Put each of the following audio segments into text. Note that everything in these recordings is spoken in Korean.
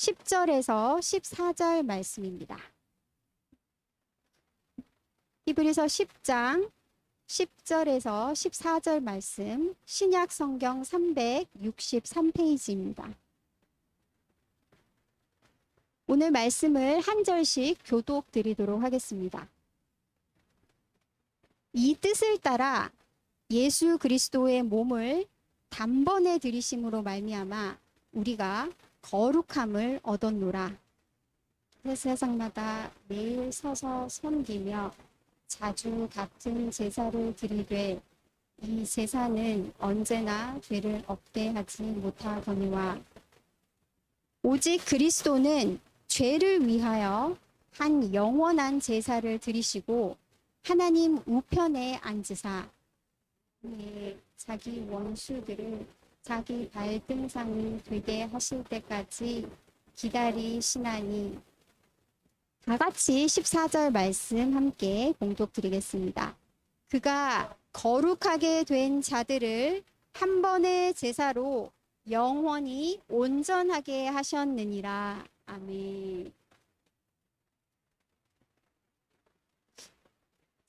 10절에서 14절 말씀입니다. 히브리서 10장 10절에서 14절 말씀, 신약 성경 363페이지입니다. 오늘 말씀을 한 절씩 교독 드리도록 하겠습니다. 이 뜻을 따라 예수 그리스도의 몸을 단번에 들이심으로 말미암아 우리가 거룩함을 얻었노라. 세상마다 매일 서서 섬기며 자주 같은 제사를 드리되 이 제사는 언제나 죄를 없게 하지 못하거니와 오직 그리스도는 죄를 위하여 한 영원한 제사를 드리시고 하나님 우편에 앉으사 자기 원수들을 자기 발등상이 되게 하실 때까지 기다리시나니. 다 같이 14절 말씀 함께 봉독 드리겠습니다. 그가 거룩하게 된 자들을 한 번의 제사로 영원히 온전하게 하셨느니라. 아멘.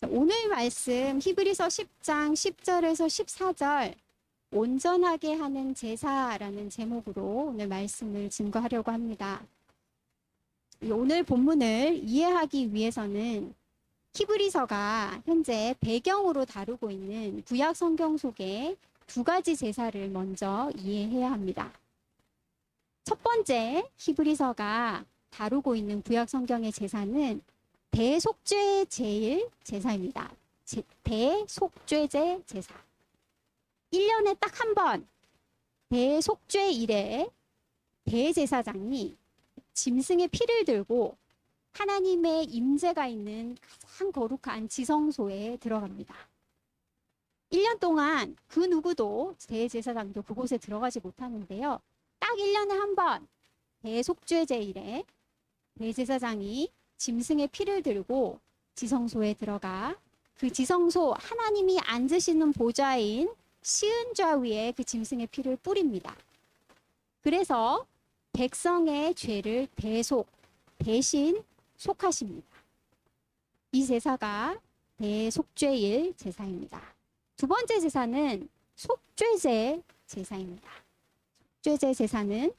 오늘 말씀 히브리서 10장 10절에서 14절 온전하게 하는 제사라는 제목으로 오늘 말씀을 증거하려고 합니다. 오늘 본문을 이해하기 위해서는 히브리서가 현재 배경으로 다루고 있는 구약 성경 속의 두 가지 제사를 먼저 이해해야 합니다. 첫 번째 히브리서가 다루고 있는 구약 성경의 제사는 대속죄제일 제사입니다. 대속죄제 제사. 1년에 딱 한 번 대속죄일에 대제사장이 짐승의 피를 들고 하나님의 임재가 있는 가장 거룩한 지성소에 들어갑니다. 1년 동안 그 누구도 대제사장도 그곳에 들어가지 못하는데요. 딱 1년에 한 번 대속죄제일에 대제사장이 짐승의 피를 들고 지성소에 들어가 그 지성소 하나님이 앉으시는 보좌인 시은좌 위에 그 짐승의 피를 뿌립니다. 그래서 백성의 죄를 대신 속하십니다. 이 제사가 대속죄일 제사입니다. 두 번째 제사는 속죄제 제사입니다. 속죄제 제사는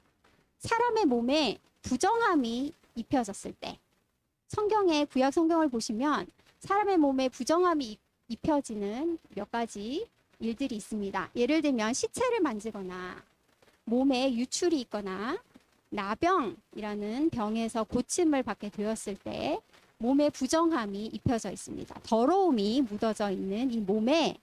사람의 몸에 부정함이 입혀졌을 때, 성경의 구약 성경을 보시면 사람의 몸에 부정함이 입혀지는 몇 가지 일들이 있습니다. 예를 들면 시체를 만지거나 몸에 유출이 있거나 나병이라는 병에서 고침을 받게 되었을 때 몸에 부정함이 입혀져 있습니다. 더러움이 묻어져 있는 이 몸에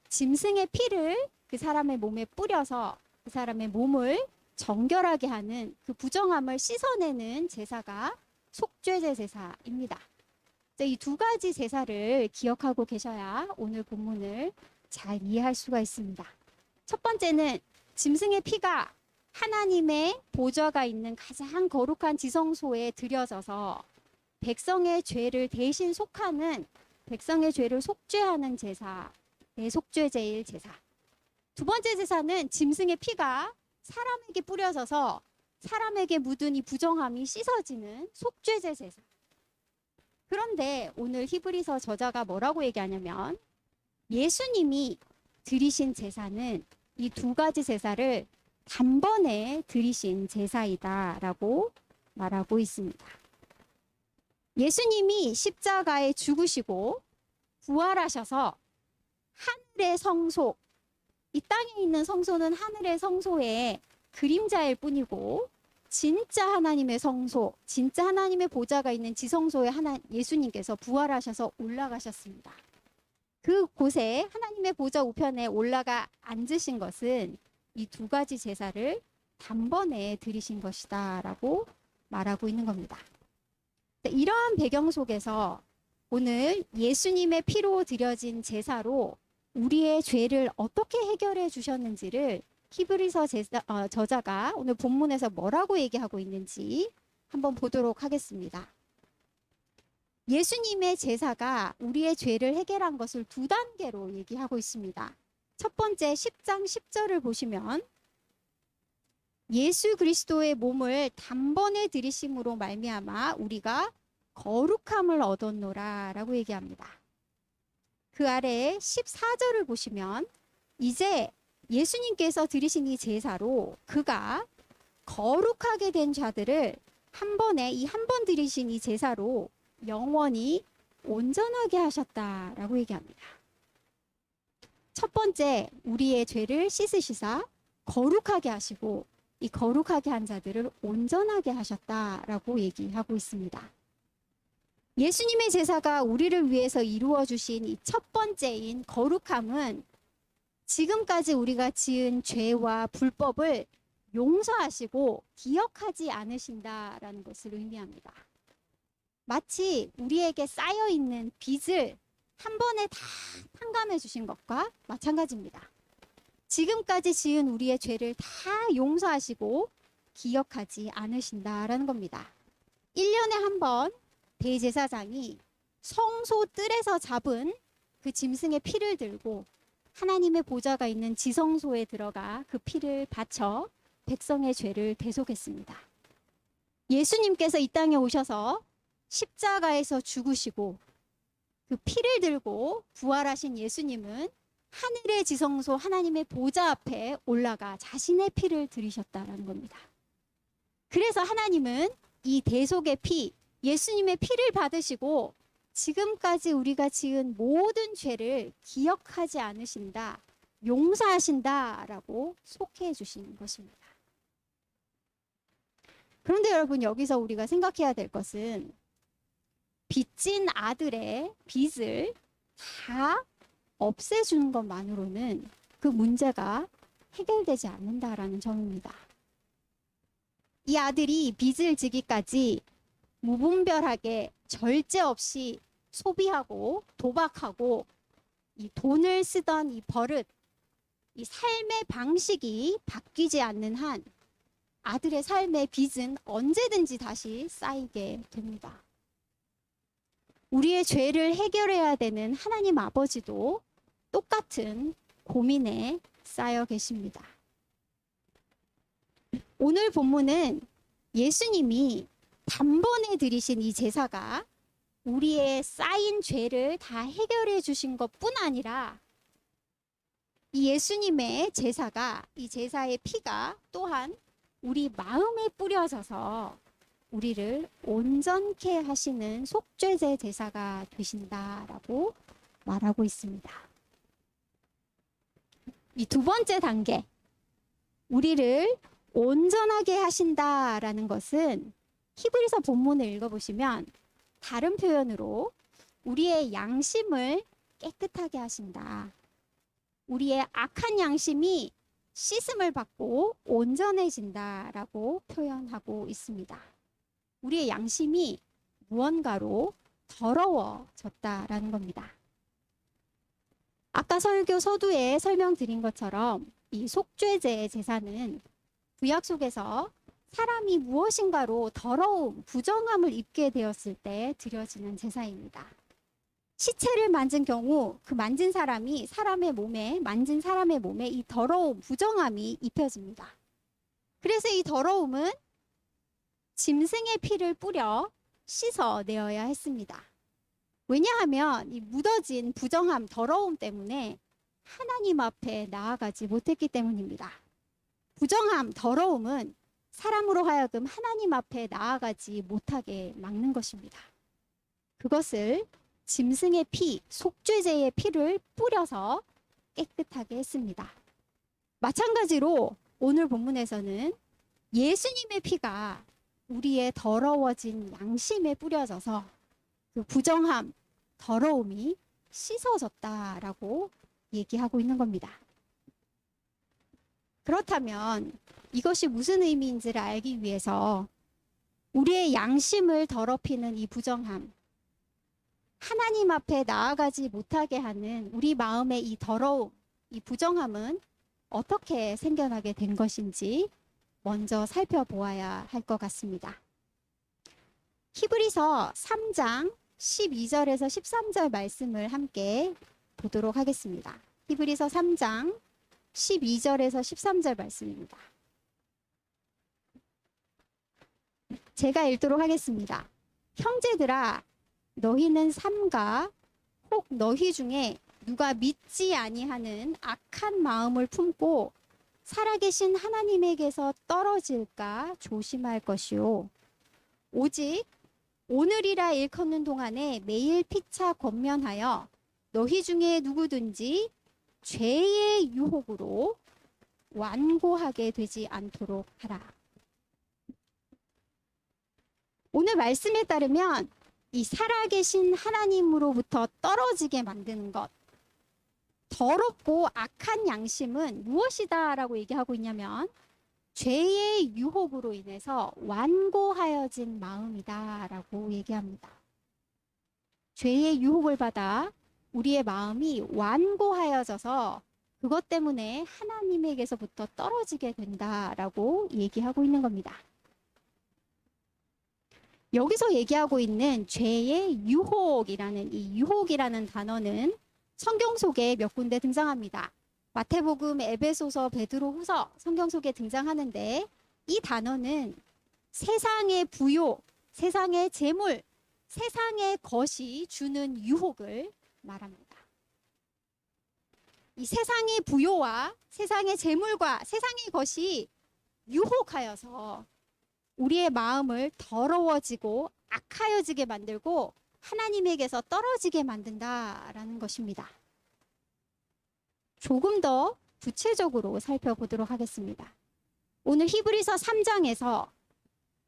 짐승의 피를 그 사람의 몸에 뿌려서 그 사람의 몸을 정결하게 하는 그 부정함을 씻어내는 제사가 속죄제 제사입니다. 이 두 가지 제사를 기억하고 계셔야 오늘 본문을 잘 이해할 수가 있습니다. 첫 번째는 짐승의 피가 하나님의 보좌가 있는 가장 거룩한 지성소에 들여져서 백성의 죄를 대신 속하는, 백성의 죄를 속죄하는 제사, 대속죄제일 제사. 두 번째 제사는 짐승의 피가 사람에게 뿌려져서 사람에게 묻은 이 부정함이 씻어지는 속죄제 제사. 그런데 오늘 히브리서 저자가 뭐라고 얘기하냐면 예수님이 드리신 제사는 이 두 가지 제사를 단번에 드리신 제사이다라고 말하고 있습니다. 예수님이 십자가에 죽으시고 부활하셔서 하늘의 성소, 이 땅에 있는 성소는 하늘의 성소의 그림자일 뿐이고 진짜 하나님의 성소, 진짜 하나님의 보좌가 있는 지성소에 예수님께서 부활하셔서 올라가셨습니다. 그곳에 하나님의 보좌 우편에 올라가 앉으신 것은 이 두 가지 제사를 단번에 드리신 것이다 라고 말하고 있는 겁니다. 이러한 배경 속에서 오늘 예수님의 피로 드려진 제사로 우리의 죄를 어떻게 해결해 주셨는지를 히브리서 저자가 오늘 본문에서 뭐라고 얘기하고 있는지 한번 보도록 하겠습니다. 예수님의 제사가 우리의 죄를 해결한 것을 두 단계로 얘기하고 있습니다. 첫 번째 10장 10절을 보시면 예수 그리스도의 몸을 단번에 들이심으로 말미암아 우리가 거룩함을 얻었노라라고 얘기합니다. 그 아래 14절을 보시면 이제 예수님께서 드리신 이 제사로 그가 거룩하게 된 자들을 한 번에 이 한 번 드리신 이 제사로 영원히 온전하게 하셨다라고 얘기합니다. 첫 번째, 우리의 죄를 씻으시사 거룩하게 하시고 이 거룩하게 한 자들을 온전하게 하셨다라고 얘기하고 있습니다. 예수님의 제사가 우리를 위해서 이루어 주신 이 첫 번째인 거룩함은 지금까지 우리가 지은 죄와 불법을 용서하시고 기억하지 않으신다라는 것을 의미합니다. 마치 우리에게 쌓여 있는 빚을 한 번에 다 탕감해 주신 것과 마찬가지입니다. 지금까지 지은 우리의 죄를 다 용서하시고 기억하지 않으신다라는 겁니다. 1년에 한 번 대제사장이 성소 뜰에서 잡은 그 짐승의 피를 들고 하나님의 보좌가 있는 지성소에 들어가 그 피를 바쳐 백성의 죄를 대속했습니다. 예수님께서 이 땅에 오셔서 십자가에서 죽으시고 그 피를 들고 부활하신 예수님은 하늘의 지성소 하나님의 보좌 앞에 올라가 자신의 피를 들이셨다는 겁니다. 그래서 하나님은 이 대속의 피, 예수님의 피를 받으시고 지금까지 우리가 지은 모든 죄를 기억하지 않으신다, 용서하신다라고 속해 주신 것입니다. 그런데 여러분, 여기서 우리가 생각해야 될 것은 빚진 아들의 빚을 다 없애주는 것만으로는 그 문제가 해결되지 않는다라는 점입니다. 이 아들이 빚을 지기까지 무분별하게 절제 없이 소비하고 도박하고 이 돈을 쓰던 이 버릇, 이 삶의 방식이 바뀌지 않는 한 아들의 삶의 빚은 언제든지 다시 쌓이게 됩니다. 우리의 죄를 해결해야 되는 하나님 아버지도 똑같은 고민에 쌓여 계십니다. 오늘 본문은 예수님이 단번에 드리신 이 제사가 우리의 쌓인 죄를 다 해결해 주신 것뿐 아니라 이 예수님의 제사가, 이 제사의 피가 또한 우리 마음에 뿌려져서 우리를 온전케 하시는 속죄제 제사가 되신다라고 말하고 있습니다. 이 두 번째 단계, 우리를 온전하게 하신다라는 것은 히브리서 본문을 읽어보시면 다른 표현으로 우리의 양심을 깨끗하게 하신다. 우리의 악한 양심이 씻음을 받고 온전해진다라고 표현하고 있습니다. 우리의 양심이 무언가로 더러워졌다라는 겁니다. 아까 설교 서두에 설명드린 것처럼 이 속죄제 제사는 구약 속에서 사람이 무엇인가로 더러움, 부정함을 입게 되었을 때 드려지는 제사입니다. 시체를 만진 경우 그 만진 사람이 만진 사람의 몸에 이 더러움, 부정함이 입혀집니다. 그래서 이 더러움은 짐승의 피를 뿌려 씻어내어야 했습니다. 왜냐하면 이 묻어진 부정함, 더러움 때문에 하나님 앞에 나아가지 못했기 때문입니다. 부정함, 더러움은 사람으로 하여금 하나님 앞에 나아가지 못하게 막는 것입니다. 그것을 짐승의 피, 속죄제의 피를 뿌려서 깨끗하게 했습니다. 마찬가지로 오늘 본문에서는 예수님의 피가 우리의 더러워진 양심에 뿌려져서 그 부정함, 더러움이 씻어졌다라고 얘기하고 있는 겁니다. 그렇다면 이것이 무슨 의미인지를 알기 위해서 우리의 양심을 더럽히는 이 부정함, 하나님 앞에 나아가지 못하게 하는 우리 마음의 이 더러움, 이 부정함은 어떻게 생겨나게 된 것인지 먼저 살펴보아야 할 것 같습니다. 히브리서 3장 12절에서 13절 말씀을 함께 보도록 하겠습니다. 히브리서 3장 12절에서 13절 말씀입니다. 제가 읽도록 하겠습니다. 형제들아, 너희는 삼가 혹 너희 중에 누가 믿지 아니하는 악한 마음을 품고 살아계신 하나님에게서 떨어질까 조심할 것이요. 오직 오늘이라 일컫는 동안에 매일 피차 권면하여 너희 중에 누구든지 죄의 유혹으로 완고하게 되지 않도록 하라. 오늘 말씀에 따르면 이 살아계신 하나님으로부터 떨어지게 만드는 것, 더럽고 악한 양심은 무엇이다 라고 얘기하고 있냐면 죄의 유혹으로 인해서 완고하여진 마음이다 라고 얘기합니다. 죄의 유혹을 받아 우리의 마음이 완고하여져서 그것 때문에 하나님에게서부터 떨어지게 된다라고 얘기하고 있는 겁니다. 여기서 얘기하고 있는 죄의 유혹이라는 이 유혹이라는 단어는 성경 속에 몇 군데 등장합니다. 마태복음, 에베소서, 베드로후서 성경 속에 등장하는데 이 단어는 세상의 부요, 세상의 재물, 세상의 것이 주는 유혹을 말합니다. 이 세상의 부요와 세상의 재물과 세상의 것이 유혹하여서 우리의 마음을 더러워지고 악하여지게 만들고 하나님에게서 떨어지게 만든다라는 것입니다. 조금 더 구체적으로 살펴보도록 하겠습니다. 오늘 히브리서 3장에서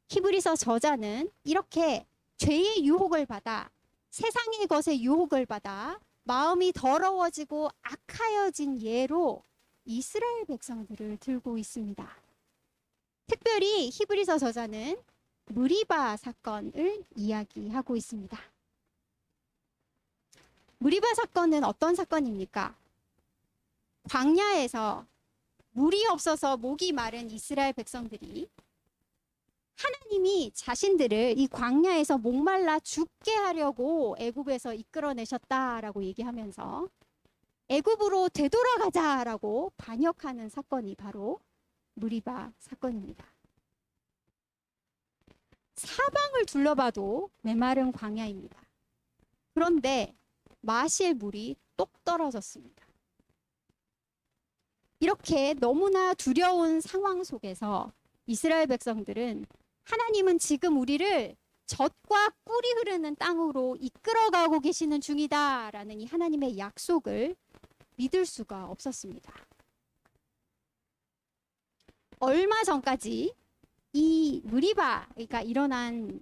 히브리서 저자는 이렇게 죄의 유혹을 받아 세상의 것의 유혹을 받아 마음이 더러워지고 악하여진 예로 이스라엘 백성들을 들고 있습니다. 특별히 히브리서 저자는 무리바 사건을 이야기하고 있습니다. 무리바 사건은 어떤 사건입니까? 광야에서 물이 없어서 목이 마른 이스라엘 백성들이 하나님이 자신들을 이 광야에서 목말라 죽게 하려고 애굽에서 이끌어내셨다라고 얘기하면서 애굽으로 되돌아가자라고 반역하는 사건이 바로 무리바 사건입니다. 사방을 둘러봐도 메마른 광야입니다. 그런데 마실 물이 똑 떨어졌습니다. 이렇게 너무나 두려운 상황 속에서 이스라엘 백성들은 하나님은 지금 우리를 젖과 꿀이 흐르는 땅으로 이끌어가고 계시는 중이다라는 이 하나님의 약속을 믿을 수가 없었습니다. 얼마 전까지 이 무리바가 일어난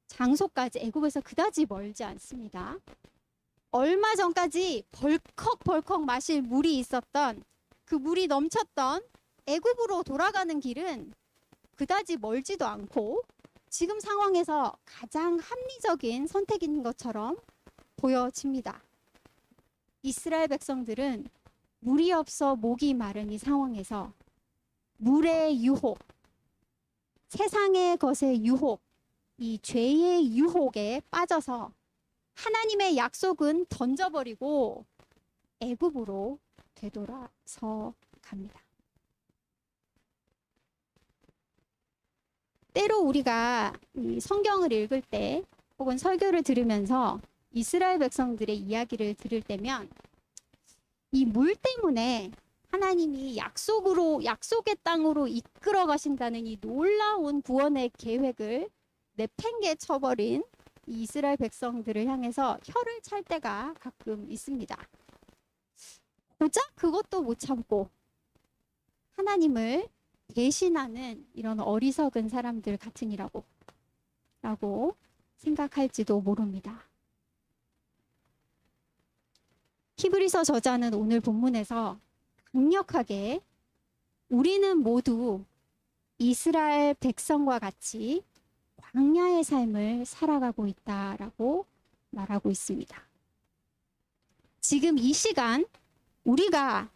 장소까지 애굽에서 그다지 멀지 않습니다. 얼마 전까지 벌컥벌컥 마실 물이 있었던 그 물이 넘쳤던 애굽으로 돌아가는 길은 그다지 멀지도 않고 지금 상황에서 가장 합리적인 선택인 것처럼 보여집니다. 이스라엘 백성들은 물이 없어 목이 마른 이 상황에서 물의 유혹, 세상의 것의 유혹, 이 죄의 유혹에 빠져서 하나님의 약속은 던져버리고 애굽으로 되돌아서 갑니다. 때로 우리가 이 성경을 읽을 때 혹은 설교를 들으면서 이스라엘 백성들의 이야기를 들을 때면 이 물 때문에 하나님이 약속의 땅으로 이끌어 가신다는 이 놀라운 구원의 계획을 내팽개 쳐버린 이 이스라엘 백성들을 향해서 혀를 찰 때가 가끔 있습니다. 고작 그것도 못 참고 하나님을 배신하는 이런 어리석은 사람들 같으니라고 생각할지도 모릅니다. 히브리서 저자는 오늘 본문에서 강력하게 우리는 모두 이스라엘 백성과 같이 광야의 삶을 살아가고 있다라고 말하고 있습니다. 지금 이 시간 우리가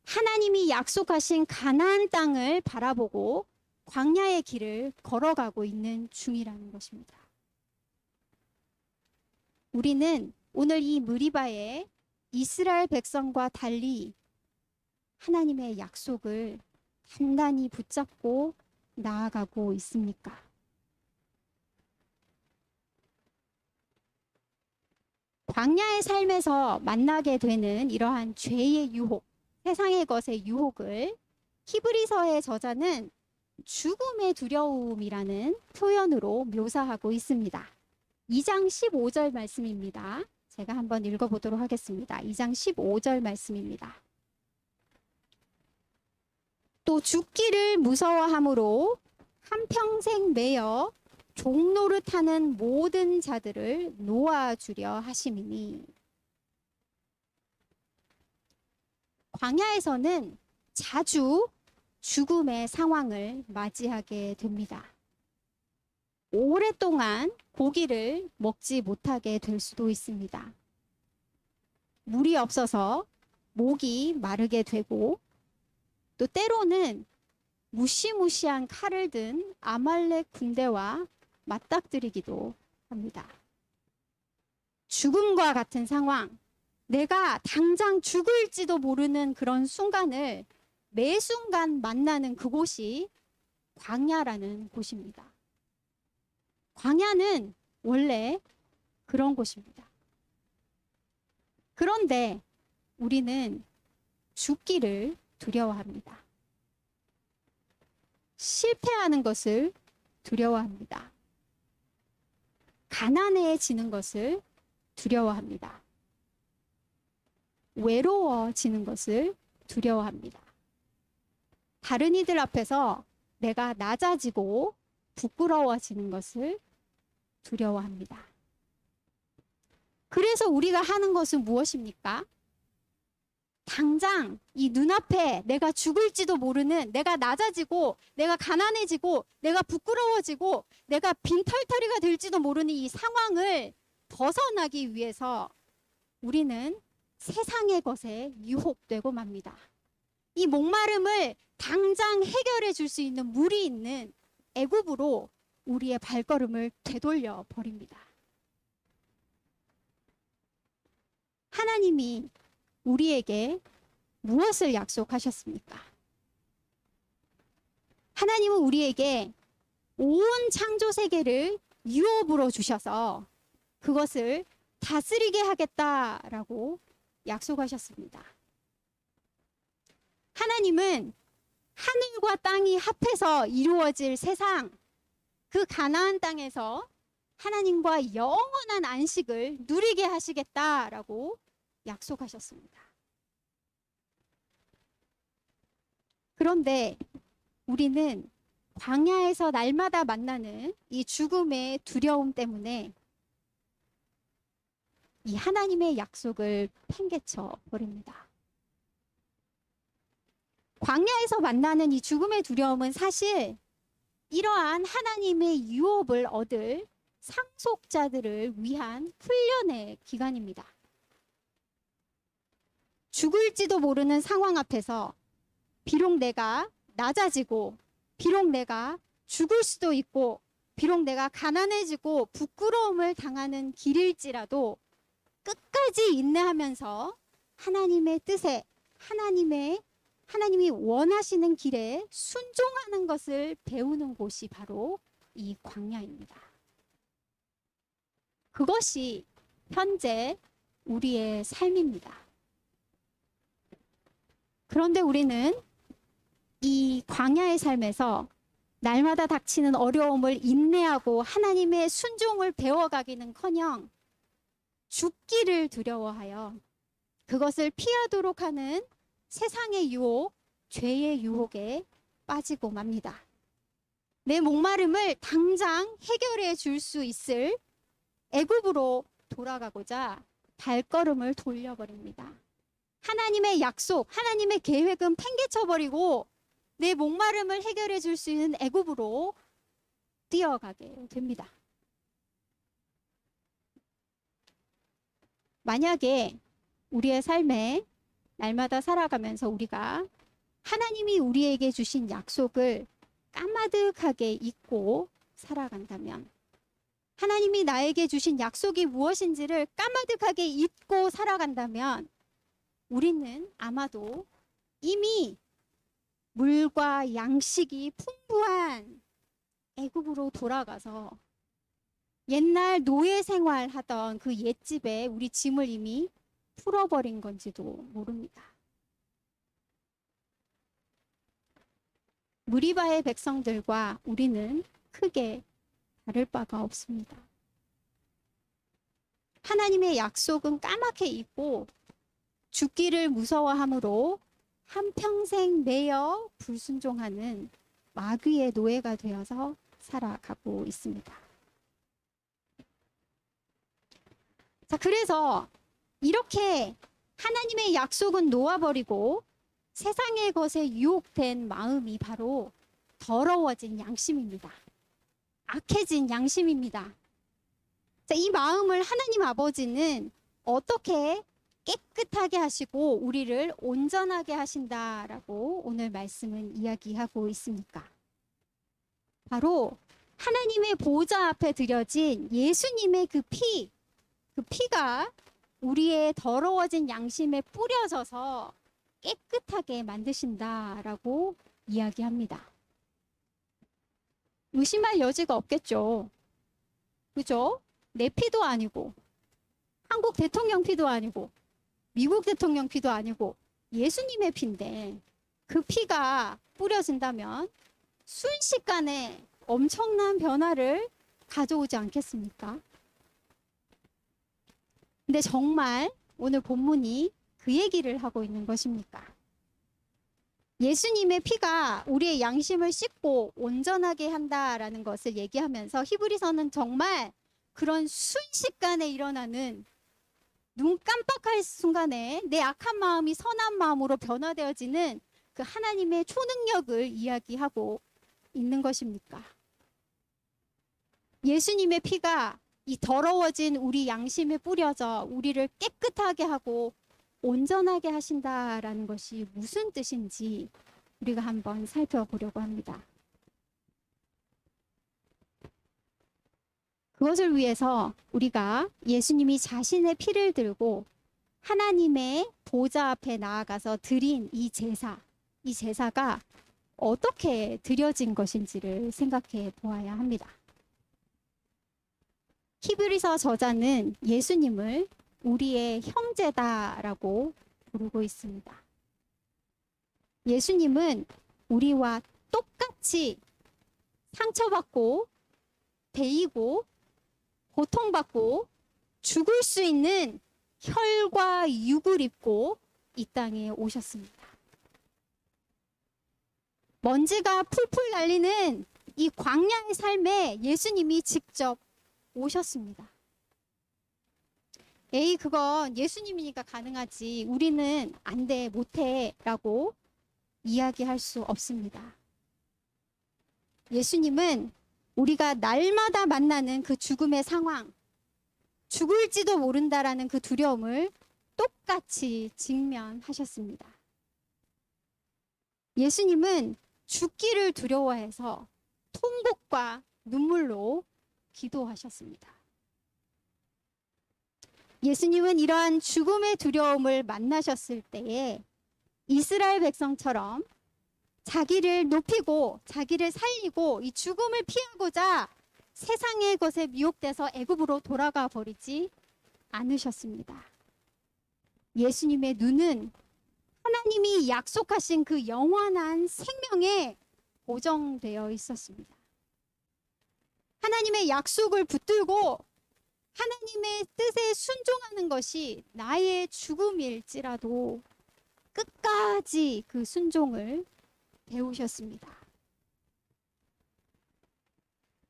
하나님이 약속하신 가나안 땅을 바라보고 광야의 길을 걸어가고 있는 중이라는 것입니다. 우리는 오늘 이 무리바의 이스라엘 백성과 달리 하나님의 약속을 단단히 붙잡고 나아가고 있습니까? 광야의 삶에서 만나게 되는 이러한 죄의 유혹, 세상의 것의 유혹을 히브리서의 저자는 죽음의 두려움이라는 표현으로 묘사하고 있습니다. 2장 15절 말씀입니다. 제가 한번 읽어보도록 하겠습니다. 2장 15절 말씀입니다. 또 죽기를 무서워함으로 한평생 매여 종노릇하는 모든 자들을 놓아주려 하심이니. 광야에서는 자주 죽음의 상황을 맞이하게 됩니다. 오랫동안 고기를 먹지 못하게 될 수도 있습니다. 물이 없어서 목이 마르게 되고, 또 때로는 무시무시한 칼을 든 아말렉 군대와 맞닥뜨리기도 합니다. 죽음과 같은 상황, 내가 당장 죽을지도 모르는 그런 순간을 매 순간 만나는 그곳이 광야라는 곳입니다. 광야는 원래 그런 곳입니다. 그런데 우리는 죽기를 두려워합니다. 실패하는 것을 두려워합니다. 가난해지는 것을 두려워합니다. 외로워지는 것을 두려워합니다. 다른 이들 앞에서 내가 낮아지고 부끄러워지는 것을 두려워합니다. 그래서 우리가 하는 것은 무엇입니까? 당장 이 눈앞에 내가 죽을지도 모르는, 내가 낮아지고 내가 가난해지고 내가 부끄러워지고 내가 빈털터리가 될지도 모르는 이 상황을 벗어나기 위해서 우리는 세상의 것에 유혹되고 맙니다. 이 목마름을 당장 해결해 줄 수 있는 물이 있는 애굽으로 우리의 발걸음을 되돌려 버립니다. 하나님이 우리에게 무엇을 약속하셨습니까? 하나님은 우리에게 온 창조 세계를 유업으로 주셔서 그것을 다스리게 하겠다라고 약속하셨습니다. 하나님은 하늘과 땅이 합해서 이루어질 세상, 그 가나안 땅에서 하나님과 영원한 안식을 누리게 하시겠다라고 약속하셨습니다. 그런데 우리는 광야에서 날마다 만나는 이 죽음의 두려움 때문에 이 하나님의 약속을 팽개쳐 버립니다. 광야에서 만나는 이 죽음의 두려움은 사실 이러한 하나님의 유업을 얻을 상속자들을 위한 훈련의 기간입니다. 죽을지도 모르는 상황 앞에서 비록 내가 낮아지고, 비록 내가 죽을 수도 있고, 비록 내가 가난해지고 부끄러움을 당하는 길일지라도 끝까지 인내하면서 하나님의 뜻에, 하나님이 원하시는 길에 순종하는 것을 배우는 곳이 바로 이 광야입니다. 그것이 현재 우리의 삶입니다. 그런데 우리는 이 광야의 삶에서 날마다 닥치는 어려움을 인내하고 하나님의 순종을 배워가기는커녕 죽기를 두려워하여 그것을 피하도록 하는 세상의 유혹, 죄의 유혹에 빠지고 맙니다. 내 목마름을 당장 해결해 줄 수 있을 애굽으로 돌아가고자 발걸음을 돌려버립니다. 하나님의 약속, 하나님의 계획은 팽개쳐버리고 내 목마름을 해결해 줄 수 있는 애굽으로 뛰어가게 됩니다. 만약에 우리의 삶에 날마다 살아가면서 우리가 하나님이 우리에게 주신 약속을 까마득하게 잊고 살아간다면, 하나님이 나에게 주신 약속이 무엇인지를 까마득하게 잊고 살아간다면 우리는 아마도 이미 물과 양식이 풍부한 애굽으로 돌아가서 옛날 노예 생활하던 그 옛집에 우리 짐을 이미 풀어버린 건지도 모릅니다. 무리바의 백성들과 우리는 크게 다를 바가 없습니다. 하나님의 약속은 까맣게 잊고 죽기를 무서워함으로 한평생 매여 불순종하는 마귀의 노예가 되어서 살아가고 있습니다. 자, 그래서 이렇게 하나님의 약속은 놓아버리고 세상의 것에 유혹된 마음이 바로 더러워진 양심입니다. 악해진 양심입니다. 자, 이 마음을 하나님 아버지는 어떻게 깨끗하게 하시고 우리를 온전하게 하신다라고 오늘 말씀은 이야기하고 있습니까? 바로 하나님의 보좌 앞에 드려진 예수님의 그 피가 우리의 더러워진 양심에 뿌려져서 깨끗하게 만드신다라고 이야기합니다. 의심할 여지가 없겠죠. 그죠? 내 피도 아니고, 한국 대통령 피도 아니고, 미국 대통령 피도 아니고, 예수님의 피인데 그 피가 뿌려진다면 순식간에 엄청난 변화를 가져오지 않겠습니까? 근데 정말 오늘 본문이 그 얘기를 하고 있는 것입니까? 예수님의 피가 우리의 양심을 씻고 온전하게 한다라는 것을 얘기하면서 히브리서는 정말 그런 순식간에 일어나는 눈 깜빡할 순간에 내 악한 마음이 선한 마음으로 변화되어지는 그 하나님의 초능력을 이야기하고 있는 것입니까? 예수님의 피가 이 더러워진 우리 양심에 뿌려져 우리를 깨끗하게 하고 온전하게 하신다라는 것이 무슨 뜻인지 우리가 한번 살펴보려고 합니다. 그것을 위해서 우리가 예수님이 자신의 피를 들고 하나님의 보좌 앞에 나아가서 드린 이 제사가 어떻게 드려진 것인지를 생각해 보아야 합니다. 히브리서 저자는 예수님을 우리의 형제다라고 부르고 있습니다. 예수님은 우리와 똑같이 상처받고 베이고 고통받고 죽을 수 있는 혈과 육을 입고 이 땅에 오셨습니다. 먼지가 풀풀 날리는 이 광야의 삶에 예수님이 직접 오셨습니다. 에이, 그건 예수님이니까 가능하지. 우리는 안 돼, 못해 라고 이야기할 수 없습니다. 예수님은 우리가 날마다 만나는 그 죽음의 상황, 죽을지도 모른다라는 그 두려움을 똑같이 직면하셨습니다. 예수님은 죽기를 두려워해서 통곡과 눈물로 기도하셨습니다. 예수님은 이러한 죽음의 두려움을 만나셨을 때에 이스라엘 백성처럼 자기를 높이고 자기를 살리고 이 죽음을 피하고자 세상의 것에 미혹돼서 애굽으로 돌아가 버리지 않으셨습니다. 예수님의 눈은 하나님이 약속하신 그 영원한 생명에 고정되어 있었습니다. 하나님의 약속을 붙들고 하나님의 뜻에 순종하는 것이 나의 죽음일지라도 끝까지 그 순종을 배우셨습니다.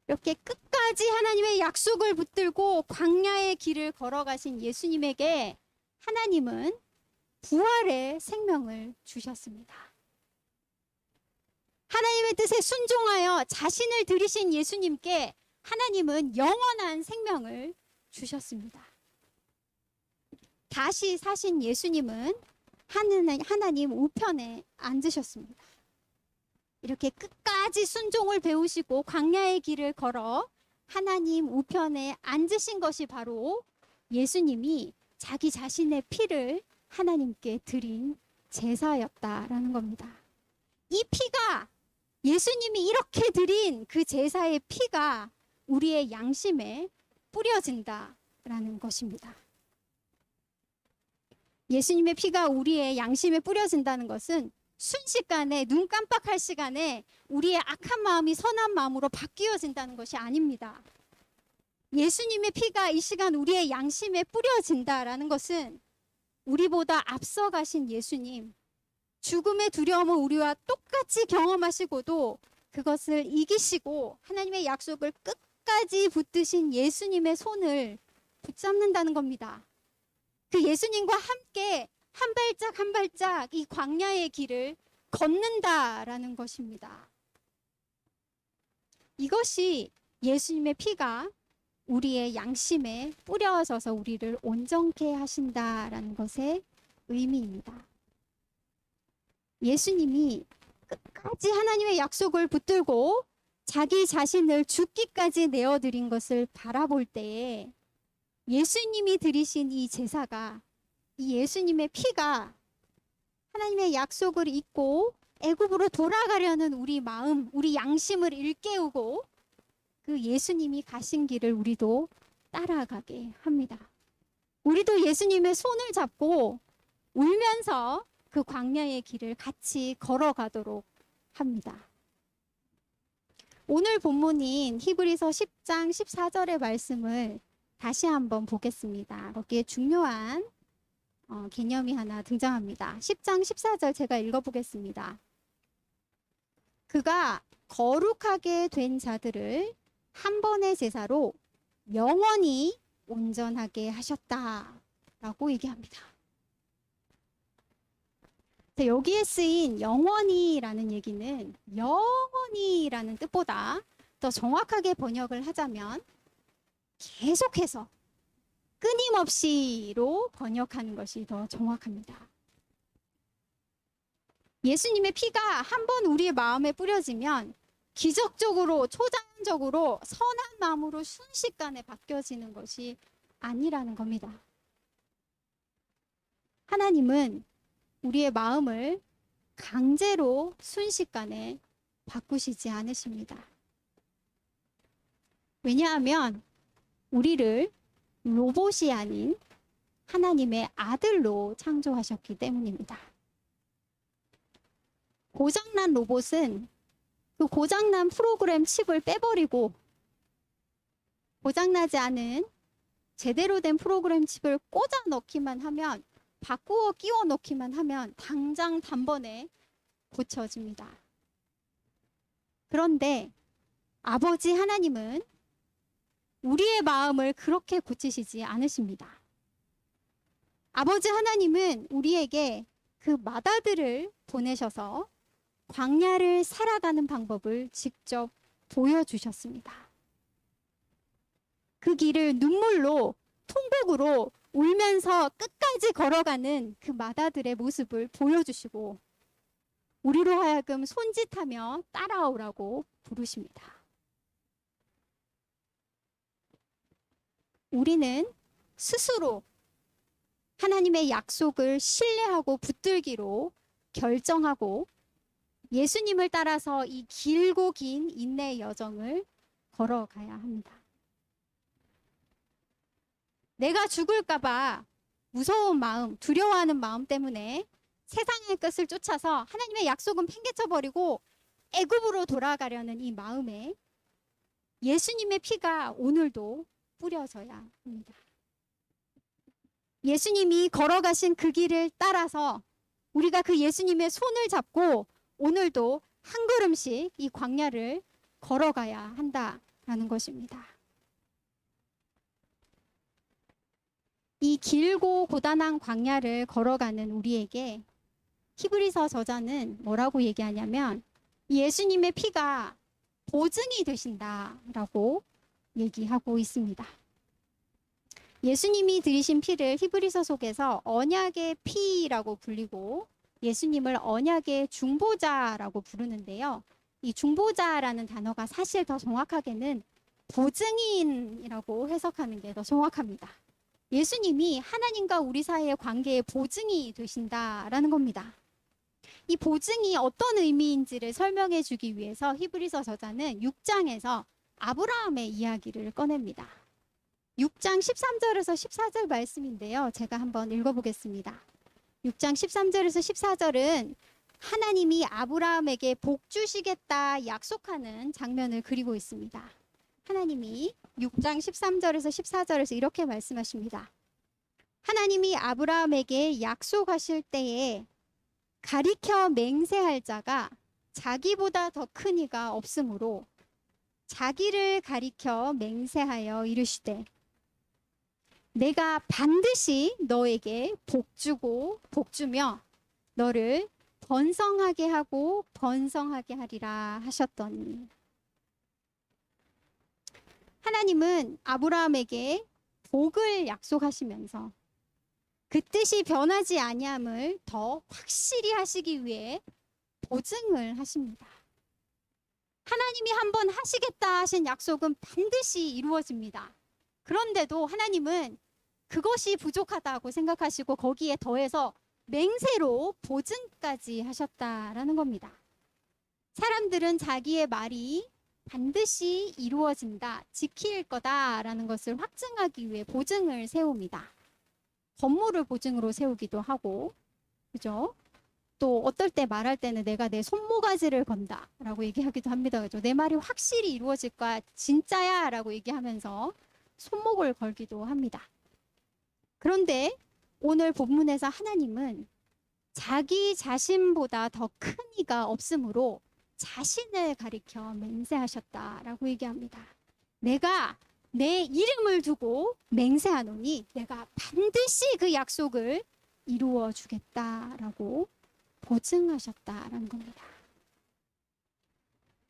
이렇게 끝까지 하나님의 약속을 붙들고 광야의 길을 걸어가신 예수님에게 하나님은 부활의 생명을 주셨습니다. 하나님의 뜻에 순종하여 자신을 들이신 예수님께 하나님은 영원한 생명을 주셨습니다. 다시 사신 예수님은 하나님 우편에 앉으셨습니다. 이렇게 끝까지 순종을 배우시고 광야의 길을 걸어 하나님 우편에 앉으신 것이 바로 예수님이 자기 자신의 피를 하나님께 드린 제사였다라는 겁니다. 이 피가, 예수님이 이렇게 드린 그 제사의 피가 우리의 양심에 뿌려진다라는 것입니다. 예수님의 피가 우리의 양심에 뿌려진다는 것은 순식간에 눈 깜빡할 시간에 우리의 악한 마음이 선한 마음으로 바뀌어진다는 것이 아닙니다. 예수님의 피가 이 시간 우리의 양심에 뿌려진다라는 것은 우리보다 앞서 가신 예수님, 죽음의 두려움을 우리와 똑같이 경험하시고도 그것을 이기시고 하나님의 약속을 끝까지 붙드신 예수님의 손을 붙잡는다는 겁니다. 그 예수님과 함께 한 발짝 한 발짝 이 광야의 길을 걷는다라는 것입니다. 이것이 예수님의 피가 우리의 양심에 뿌려져서 우리를 온전케 하신다라는 것의 의미입니다. 예수님이 끝까지 하나님의 약속을 붙들고 자기 자신을 죽기까지 내어드린 것을 바라볼 때에 예수님이 드리신 이 제사가, 이 예수님의 피가 하나님의 약속을 잊고 애굽으로 돌아가려는 우리 마음, 우리 양심을 일깨우고 그 예수님이 가신 길을 우리도 따라가게 합니다. 우리도 예수님의 손을 잡고 울면서 그 광야의 길을 같이 걸어가도록 합니다. 오늘 본문인 히브리서 10장 14절의 말씀을 다시 한번 보겠습니다. 거기에 중요한 개념이 하나 등장합니다. 10장 14절 제가 읽어보겠습니다. 그가 거룩하게 된 자들을 한 번의 제사로 영원히 온전하게 하셨다라고 얘기합니다. 여기에 쓰인 영원히라는 얘기는 영원히라는 뜻보다 더 정확하게 번역을 하자면 계속해서 끊임없이로 번역하는 것이 더 정확합니다. 예수님의 피가 한 번 우리의 마음에 뿌려지면 기적적으로 초자연적으로 선한 마음으로 순식간에 바뀌어지는 것이 아니라는 겁니다. 하나님은 우리의 마음을 강제로 순식간에 바꾸시지 않으십니다. 왜냐하면 우리를 로봇이 아닌 하나님의 아들로 창조하셨기 때문입니다. 고장난 로봇은 그 고장난 프로그램 칩을 빼버리고 고장나지 않은 제대로 된 프로그램 칩을 꽂아 넣기만 하면, 바꾸어 끼워 넣기만 하면 당장 단번에 고쳐집니다. 그런데 아버지 하나님은 우리의 마음을 그렇게 고치시지 않으십니다. 아버지 하나님은 우리에게 그 맏아들을 보내셔서 광야를 살아가는 방법을 직접 보여주셨습니다. 그 길을 눈물로, 통곡으로 울면서 끝까지 걸어가는 그 맏아들의 모습을 보여주시고 우리로 하여금 손짓하며 따라오라고 부르십니다. 우리는 스스로 하나님의 약속을 신뢰하고 붙들기로 결정하고 예수님을 따라서 이 길고 긴 인내의 여정을 걸어가야 합니다. 내가 죽을까봐 무서운 마음, 두려워하는 마음 때문에 세상의 끝을 쫓아서 하나님의 약속은 팽개쳐버리고 애굽으로 돌아가려는 이 마음에 예수님의 피가 오늘도 뿌려져야 합니다. 예수님이 걸어가신 그 길을 따라서 우리가 그 예수님의 손을 잡고 오늘도 한 걸음씩 이 광야를 걸어가야 한다라는 것입니다. 이 길고 고단한 광야를 걸어가는 우리에게 히브리서 저자는 뭐라고 얘기하냐면 예수님의 피가 보증이 되신다라고 얘기하고 있습니다. 예수님이 들이신 피를 히브리서 속에서 언약의 피라고 불리고 예수님을 언약의 중보자라고 부르는데요. 이 중보자라는 단어가 사실 더 정확하게는 보증인이라고 해석하는 게 더 정확합니다. 예수님이 하나님과 우리 사이의 관계의 보증이 되신다라는 겁니다. 이 보증이 어떤 의미인지를 설명해 주기 위해서 히브리서 저자는 6장에서 아브라함의 이야기를 꺼냅니다. 6장 13절에서 14절 말씀인데요. 제가 한번 읽어보겠습니다. 6장 13절에서 14절은 하나님이 아브라함에게 복 주시겠다 약속하는 장면을 그리고 있습니다. 하나님이 6장 13절에서 14절에서 이렇게 말씀하십니다. 하나님이 아브라함에게 약속하실 때에 가리켜 맹세할 자가 자기보다 더 큰 이가 없으므로 자기를 가리켜 맹세하여 이르시되 내가 반드시 너에게 복주고 복주며 너를 번성하게 하고 번성하게 하리라 하셨더니 하나님은 아브라함에게 복을 약속하시면서 그 뜻이 변하지 아니함을 더 확실히 하시기 위해 보증을 하십니다. 하나님이 한번 하시겠다 하신 약속은 반드시 이루어집니다. 그런데도 하나님은 그것이 부족하다고 생각하시고 거기에 더해서 맹세로 보증까지 하셨다라는 겁니다. 사람들은 자기의 말이 반드시 이루어진다, 지킬 거다라는 것을 확증하기 위해 보증을 세웁니다. 건물을 보증으로 세우기도 하고, 그죠? 또 어떨 때 말할 때는 내가 내 손모가지를 건다라고 얘기하기도 합니다. 그죠? 내 말이 확실히 이루어질 거야, 진짜야라고 얘기하면서 손목을 걸기도 합니다. 그런데 오늘 본문에서 하나님은 자기 자신보다 더 큰 이가 없으므로 자신을 가리켜 맹세하셨다라고 얘기합니다. 내가 내 이름을 두고 맹세하노니 내가 반드시 그 약속을 이루어 주겠다라고 보증하셨다라는 겁니다.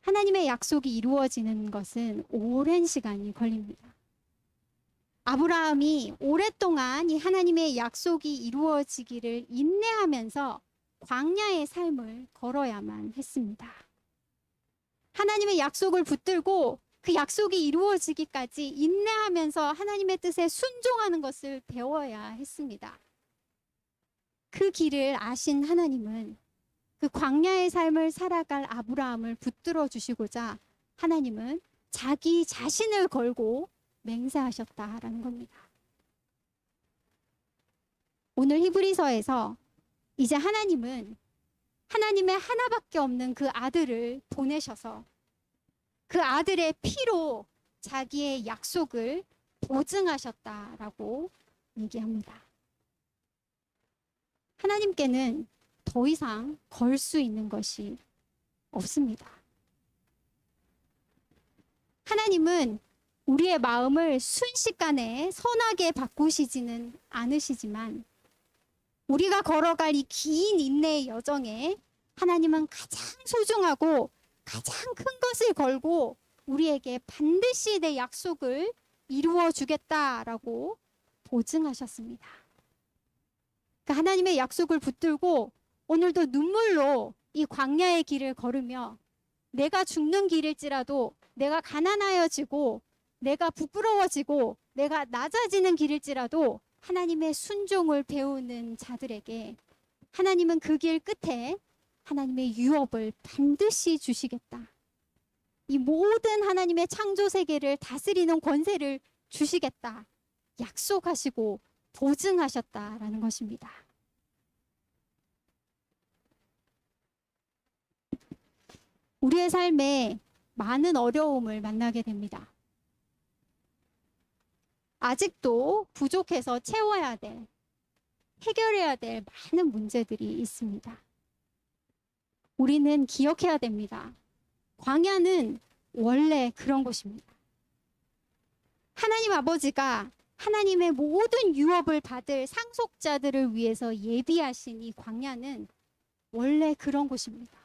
하나님의 약속이 이루어지는 것은 오랜 시간이 걸립니다. 아브라함이 오랫동안 이 하나님의 약속이 이루어지기를 인내하면서 광야의 삶을 걸어야만 했습니다. 하나님의 약속을 붙들고 그 약속이 이루어지기까지 인내하면서 하나님의 뜻에 순종하는 것을 배워야 했습니다. 그 길을 아신 하나님은 그 광야의 삶을 살아갈 아브라함을 붙들어 주시고자 하나님은 자기 자신을 걸고 맹세하셨다라는 겁니다. 오늘 히브리서에서 이제 하나님은 하나님의 하나밖에 없는 그 아들을 보내셔서 그 아들의 피로 자기의 약속을 보증하셨다라고 얘기합니다. 하나님께는 더 이상 걸 수 있는 것이 없습니다. 하나님은 우리의 마음을 순식간에 선하게 바꾸시지는 않으시지만 우리가 걸어갈 이 긴 인내의 여정에 하나님은 가장 소중하고 가장 큰 것을 걸고 우리에게 반드시 내 약속을 이루어 주겠다라고 보증하셨습니다. 그러니까 하나님의 약속을 붙들고 오늘도 눈물로 이 광야의 길을 걸으며 내가 죽는 길일지라도 내가 가난하여지고 내가 부끄러워지고 내가 낮아지는 길일지라도 하나님의 순종을 배우는 자들에게 하나님은 그 길 끝에 하나님의 유업을 반드시 주시겠다. 이 모든 하나님의 창조 세계를 다스리는 권세를 주시겠다. 약속하시고 보증하셨다라는 것입니다. 우리의 삶에 많은 어려움을 만나게 됩니다. 아직도 부족해서 채워야 될, 해결해야 될 많은 문제들이 있습니다. 우리는 기억해야 됩니다. 광야는 원래 그런 곳입니다. 하나님 아버지가 하나님의 모든 유업을 받을 상속자들을 위해서 예비하신 이 광야는 원래 그런 곳입니다.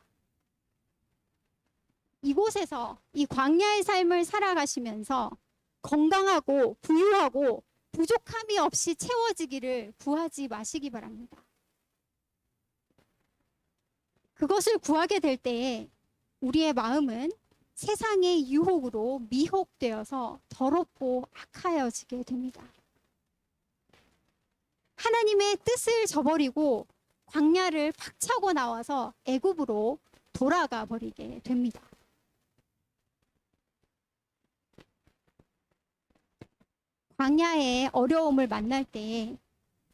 이곳에서 이 광야의 삶을 살아가시면서 건강하고 부유하고 부족함이 없이 채워지기를 구하지 마시기 바랍니다. 그것을 구하게 될 때에 우리의 마음은 세상의 유혹으로 미혹되어서 더럽고 악하여지게 됩니다. 하나님의 뜻을 저버리고 광야를 박차고 나와서 애굽으로 돌아가 버리게 됩니다. 광야의 어려움을 만날 때,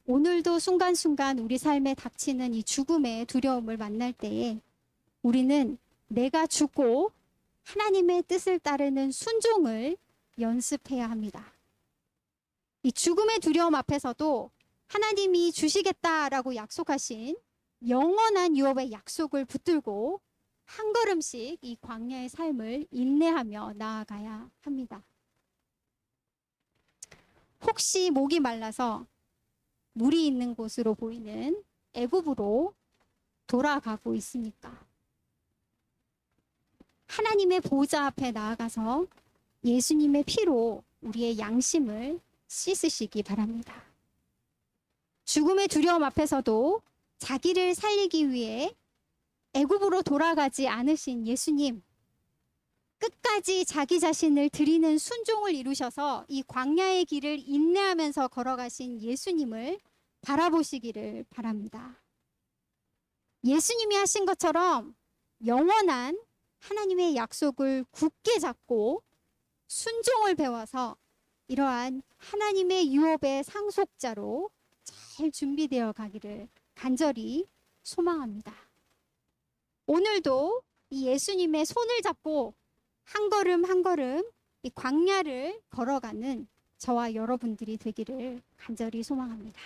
오늘도 순간순간 우리 삶에 닥치는 이 죽음의 두려움을 만날 때에 우리는 내가 죽고 하나님의 뜻을 따르는 순종을 연습해야 합니다. 이 죽음의 두려움 앞에서도 하나님이 주시겠다라고 약속하신 영원한 유업의 약속을 붙들고 한 걸음씩 이 광야의 삶을 인내하며 나아가야 합니다. 혹시 목이 말라서 물이 있는 곳으로 보이는 애굽으로 돌아가고 있습니까? 하나님의 보좌 앞에 나아가서 예수님의 피로 우리의 양심을 씻으시기 바랍니다. 죽음의 두려움 앞에서도 자기를 살리기 위해 애굽으로 돌아가지 않으신 예수님, 끝까지 자기 자신을 드리는 순종을 이루셔서 이 광야의 길을 인내하면서 걸어가신 예수님을 바라보시기를 바랍니다. 예수님이 하신 것처럼 영원한 하나님의 약속을 굳게 잡고 순종을 배워서 이러한 하나님의 유업의 상속자로 잘 준비되어 가기를 간절히 소망합니다. 오늘도 이 예수님의 손을 잡고 한 걸음 한 걸음 이 광야를 걸어가는 저와 여러분들이 되기를 간절히 소망합니다.